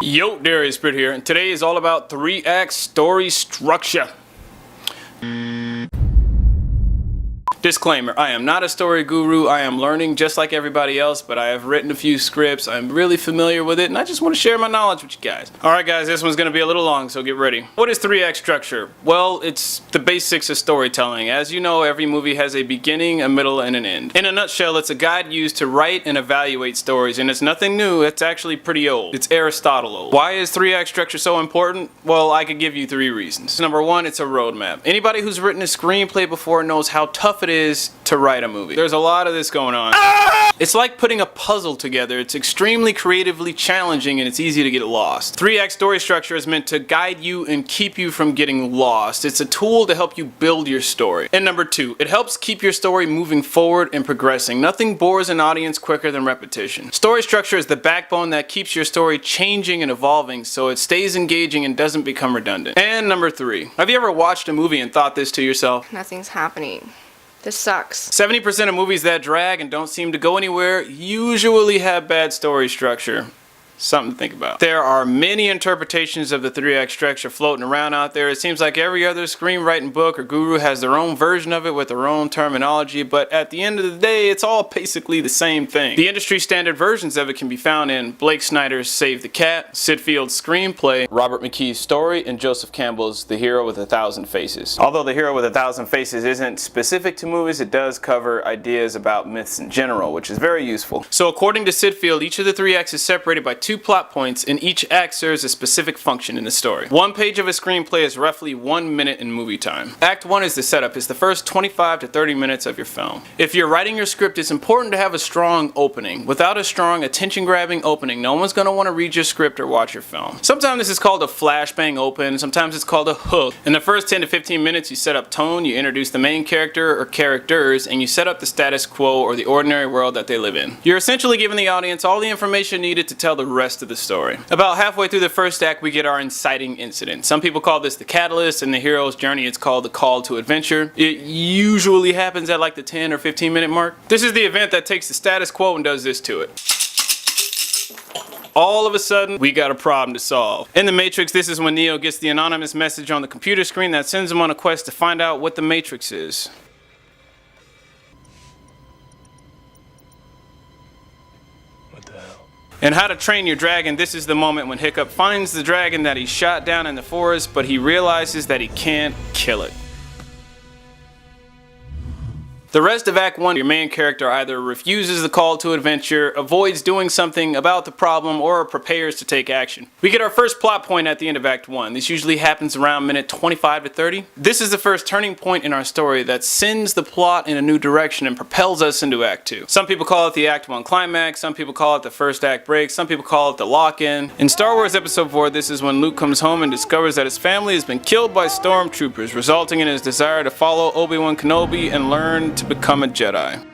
Yo, Darius Spirit here, and today is all about 3-act story structure. Disclaimer, I am not a story guru. I am learning just like everybody else, but I have written a few scripts. I'm really familiar with it, and I just want to share my knowledge with you guys. Alright guys, this one's going to be a little long, so get ready. What is 3-act structure? Well, it's the basics of storytelling. As you know, every movie has a beginning, a middle, and an end. In a nutshell, it's a guide used to write and evaluate stories, and it's nothing new. It's actually pretty old. It's Aristotle old. Why is 3-act structure so important? Well, I could give you 3 reasons. Number 1, it's a roadmap. Anybody who's written a screenplay before knows how tough it is to write a movie. There's a lot of this going on. It's like putting a puzzle together. It's extremely creatively challenging and it's easy to get lost. 3-act story structure is meant to guide you and keep you from getting lost. It's a tool to help you build your story. And number 2, it helps keep your story moving forward and progressing. Nothing bores an audience quicker than repetition. Story structure is the backbone that keeps your story changing and evolving so it stays engaging and doesn't become redundant. And number 3, have you ever watched a movie and thought this to yourself? Nothing's happening. This sucks. 70% of movies that drag and don't seem to go anywhere usually have bad story structure. Something to think about. There are many interpretations of the 3-act structure floating around out there. It seems like every other screenwriting book or guru has their own version of it with their own terminology, but at the end of the day, it's all basically the same thing. The industry standard versions of it can be found in Blake Snyder's Save the Cat, Sid Field's screenplay, Robert McKee's story, and Joseph Campbell's The Hero with 1,000 Faces. Although The Hero with 1,000 Faces isn't specific to movies, it does cover ideas about myths in general, which is very useful. So according to Sid Field, each of the 3 acts is separated by 2 plot points, and each act serves a specific function in the story. One page of a screenplay is roughly 1 minute in movie time. Act 1 is the setup. It's the first 25 to 30 minutes of your film. If you're writing your script, it's important to have a strong opening. Without a strong, attention-grabbing opening, no one's going to want to read your script or watch your film. Sometimes this is called a flashbang open, sometimes it's called a hook. In the first 10 to 15 minutes, you set up tone, you introduce the main character or characters, and you set up the status quo or the ordinary world that they live in. You're essentially giving the audience all the information needed to tell the rest of the story. About halfway through the first act, we get our inciting incident. Some people call this the catalyst. In the hero's journey, it's called the call to adventure. It usually happens at like the 10 or 15 minute mark. This is the event that takes the status quo and does this to it. All of a sudden, we got a problem to solve. In The Matrix, this is when Neo gets the anonymous message on the computer screen that sends him on a quest to find out what the Matrix is. In How to Train Your Dragon, this is the moment when Hiccup finds the dragon that he shot down in the forest, but he realizes that he can't kill it. The rest of Act 1, your main character either refuses the call to adventure, avoids doing something about the problem, or prepares to take action. We get our first plot point at the end of Act 1. This usually happens around minute 25 to 30. This is the first turning point in our story that sends the plot in a new direction and propels us into Act 2. Some people call it the Act 1 climax, some people call it the first act break, some people call it the lock-in. In Star Wars Episode 4, this is when Luke comes home and discovers that his family has been killed by stormtroopers, resulting in his desire to follow Obi-Wan Kenobi and learn to become a Jedi.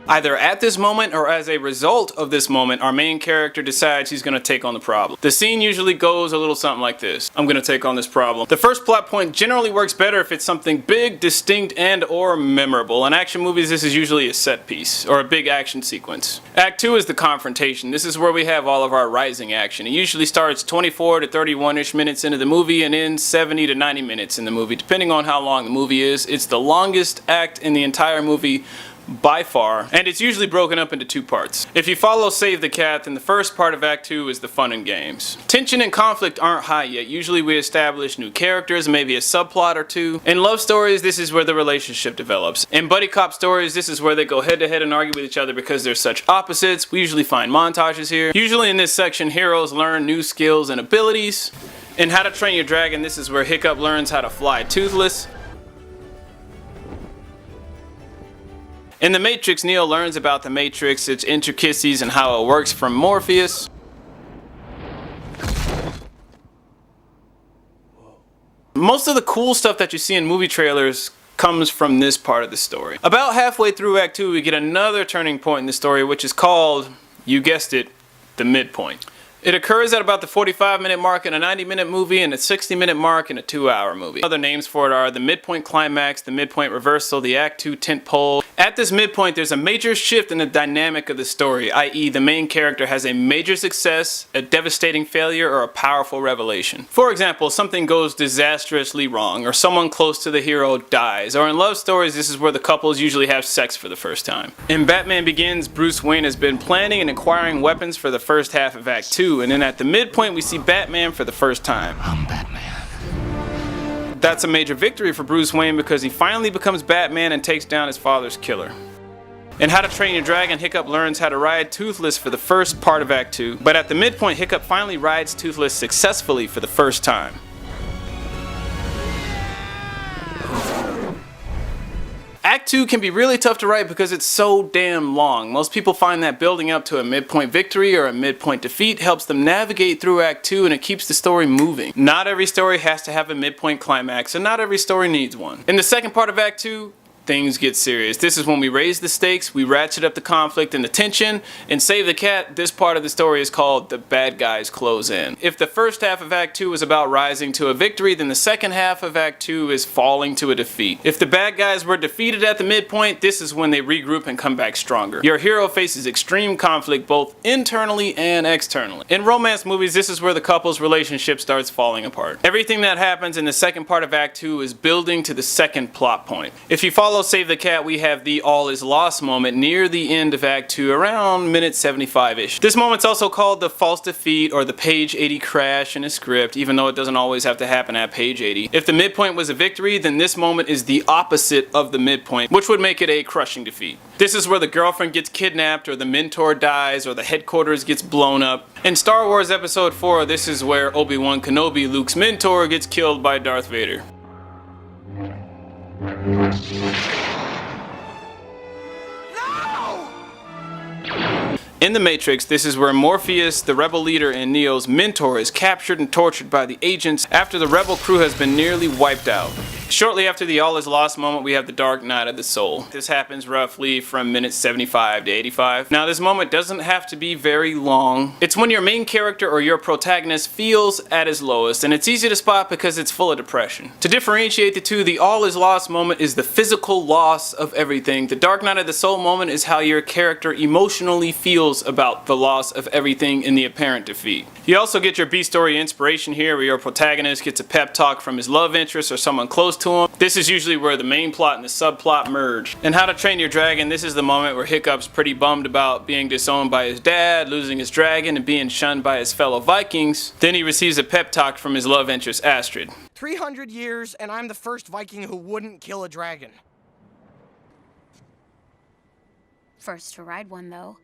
Either at this moment or as a result of this moment, our main character decides he's going to take on the problem. The scene usually goes a little something like this. I'm going to take on this problem. The first plot point generally works better if it's something big, distinct, and or memorable. In action movies, this is usually a set piece or a big action sequence. Act 2 is the confrontation. This is where we have all of our rising action. It usually starts 24 to 31-ish minutes into the movie and ends 70 to 90 minutes in the movie, depending on how long the movie is. It's the longest act in the entire movie by far, and it's usually broken up into 2 parts. If you follow Save the Cat, then the first part of Act 2 is the fun and games. Tension and conflict aren't high yet. Usually we establish new characters, maybe a subplot or 2. In love stories, this is where the relationship develops. In buddy cop stories, this is where they go head to head and argue with each other because they're such opposites. We usually find montages here. Usually in this section, heroes learn new skills and abilities. In How to Train Your Dragon, this is where Hiccup learns how to fly toothless. In The Matrix, Neo learns about the Matrix, its intricacies, and how it works from Morpheus. Most of the cool stuff that you see in movie trailers comes from this part of the story. About halfway through Act 2, we get another turning point in the story, which is called, you guessed it, the midpoint. It occurs at about the 45-minute mark in a 90-minute movie and a 60-minute mark in a 2-hour movie. Other names for it are the midpoint climax, the midpoint reversal, the Act 2 tentpole. At this midpoint, there's a major shift in the dynamic of the story, i.e. the main character has a major success, a devastating failure, or a powerful revelation. For example, something goes disastrously wrong, or someone close to the hero dies, or in love stories, this is where the couples usually have sex for the first time. In Batman Begins, Bruce Wayne has been planning and acquiring weapons for the first half of Act 2, and then at the midpoint we see Batman for the first time. I'm Batman. That's a major victory for Bruce Wayne because he finally becomes Batman and takes down his father's killer. In How to Train Your Dragon, Hiccup learns how to ride Toothless for the first part of Act 2, but at the midpoint Hiccup finally rides Toothless successfully for the first time. Act 2 can be really tough to write because it's so damn long. Most people find that building up to a midpoint victory or a midpoint defeat helps them navigate through Act 2 and it keeps the story moving. Not every story has to have a midpoint climax and not every story needs one. In the second part of Act 2, things get serious. This is when we raise the stakes, we ratchet up the conflict and the tension. In Save the Cat, this part of the story is called The Bad Guys Close In. If the first half of Act 2 is about rising to a victory, then the second half of Act 2 is falling to a defeat. If the bad guys were defeated at the midpoint, this is when they regroup and come back stronger. Your hero faces extreme conflict both internally and externally. In romance movies, this is where the couple's relationship starts falling apart. Everything that happens in the second part of Act 2 is building to the second plot point. If you follow Save the Cat, we have the all is lost moment near the end of Act 2, around minute 75-ish. This moment's also called the false defeat or the page 80 crash in a script, even though it doesn't always have to happen at page 80. If the midpoint was a victory, then this moment is the opposite of the midpoint, which would make it a crushing defeat. This is where the girlfriend gets kidnapped, or the mentor dies, or the headquarters gets blown up. In Star Wars Episode 4, this is where Obi-Wan Kenobi, Luke's mentor, gets killed by Darth Vader. In The Matrix, this is where Morpheus, the rebel leader and Neo's mentor, is captured and tortured by the agents after the rebel crew has been nearly wiped out. Shortly after the all is lost moment, we have the Dark Night of the Soul. This happens roughly from minute 75 to 85. Now, this moment doesn't have to be very long. It's when your main character or your protagonist feels at his lowest, and it's easy to spot because it's full of depression. To differentiate the two, the all is lost moment is the physical loss of everything. The Dark Night of the Soul moment is how your character emotionally feels about the loss of everything in the apparent defeat. You also get your B-story inspiration here, where your protagonist gets a pep talk from his love interest or someone close to him. This is usually where the main plot and the subplot merge. In How to Train Your Dragon, this is the moment where Hiccup's pretty bummed about being disowned by his dad, losing his dragon, and being shunned by his fellow Vikings. Then he receives a pep talk from his love interest, Astrid. 300 years, and I'm the first Viking who wouldn't kill a dragon. First to ride one, though.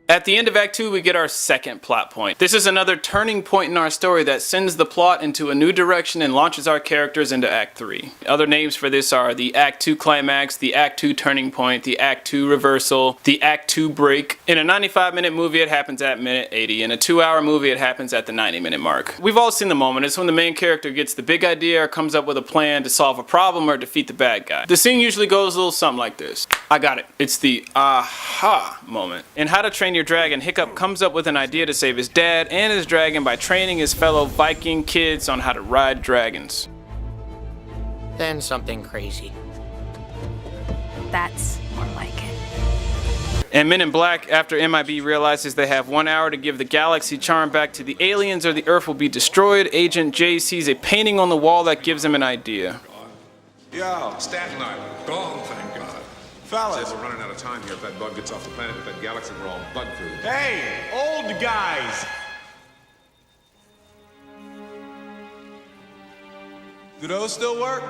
At the end of Act 2, we get our second plot point. This is another turning point in our story that sends the plot into a new direction and launches our characters into Act 3. Other names for this are the Act 2 climax, the Act 2 turning point, the Act 2 reversal, the Act 2 break. In a 95-minute movie, it happens at minute 80. In a 2-hour movie, it happens at the 90-minute mark. We've all seen the moment. It's when the main character gets the big idea or comes up with a plan to solve a problem or defeat the bad guy. The scene usually goes a little something like this. I got it. It's the aha moment. In How to Train Your Dragon, Hiccup comes up with an idea to save his dad and his dragon by training his fellow Viking kids on how to ride dragons. Then something crazy. That's more like it. And Men in Black, after MIB realizes they have 1 hour to give the galaxy charm back to the aliens or the Earth will be destroyed, Agent J sees a painting on the wall that gives him an idea. Yo, Staten Island. Gone, thank God. Fellas. Says we're running out of time here. If that bug gets off the planet with that galaxy, we're all bug food. Hey, old guys. Do those still work?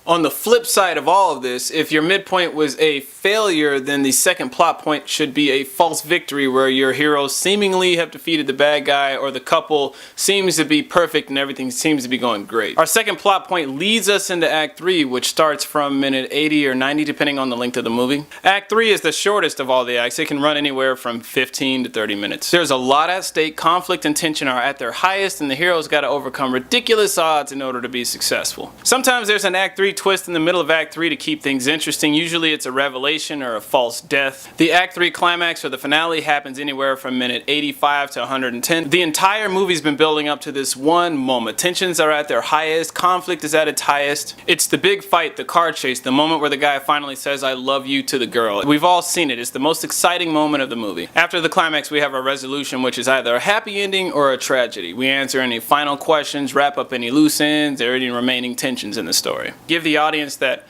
On the flip side of all of this, if your midpoint was a failure, then the second plot point should be a false victory where your heroes seemingly have defeated the bad guy or the couple seems to be perfect and everything seems to be going great. Our second plot point leads us into Act 3, which starts from minute 80 or 90 depending on the length of the movie. Act 3 is the shortest of all the acts. It can run anywhere from 15 to 30 minutes. There's a lot at stake, conflict and tension are at their highest, and the heroes got to overcome ridiculous odds in order to be successful. Sometimes there's an Act 3 twist in the middle of Act 3 to keep things interesting. Usually it's a revelation or a false death. The Act 3 climax or the finale happens anywhere from minute 85 to 110. The entire movie's been building up to this one moment. Tensions are at their highest, conflict is at its highest. It's the big fight, the car chase, the moment where the guy finally says, "I love you" to the girl. We've all seen it. It's the most exciting moment of the movie. After the climax, we have a resolution, which is either a happy ending or a tragedy. We answer any final questions, wrap up any loose ends, or any remaining tensions in the story. Give the audience that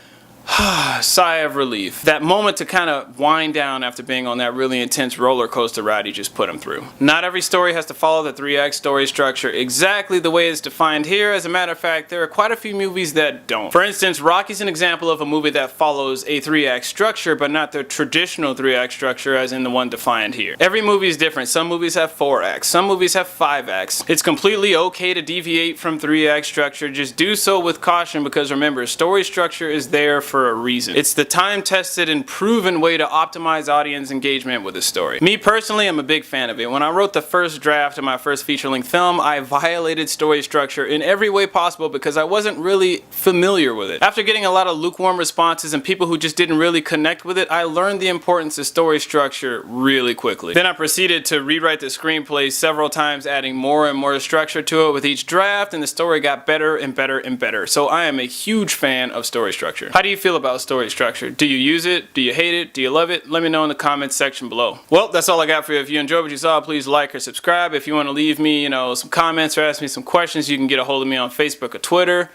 sigh of relief. That moment to kind of wind down after being on that really intense roller coaster ride you just put them through. Not every story has to follow the 3-act story structure exactly the way it's defined here. As a matter of fact, there are quite a few movies that don't. For instance, Rocky's an example of a movie that follows a 3-act structure, but not the traditional 3-act structure as in the one defined here. Every movie is different. Some movies have 4 acts. Some movies have 5 acts. It's completely okay to deviate from 3-act structure. Just do so with caution because remember, story structure is there for a reason. It's the time-tested and proven way to optimize audience engagement with a story. Me personally, I'm a big fan of it. When I wrote the first draft of my first feature-length film, I violated story structure in every way possible because I wasn't really familiar with it. After getting a lot of lukewarm responses and people who just didn't really connect with it, I learned the importance of story structure really quickly. Then I proceeded to rewrite the screenplay several times, adding more and more structure to it with each draft, and the story got better and better and better. So I am a huge fan of story structure. How do you feel about story structure? Do you use it? Do you hate it? Do you love it? Let me know in the comments section below. Well, that's all I got for you. If you enjoyed what you saw, please like or subscribe. If you want to leave me, some comments or ask me some questions, you can get a hold of me on Facebook or Twitter.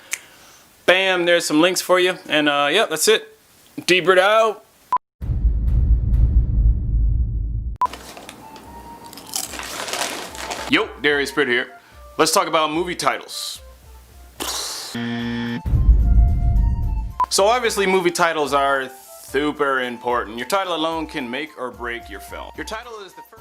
Bam, there's some links for you. And yeah, that's it. D-Bird out. Yo, Darius Britt here. Let's talk about movie titles. So obviously movie titles are super important. Your title alone can make or break your film. Your title is the first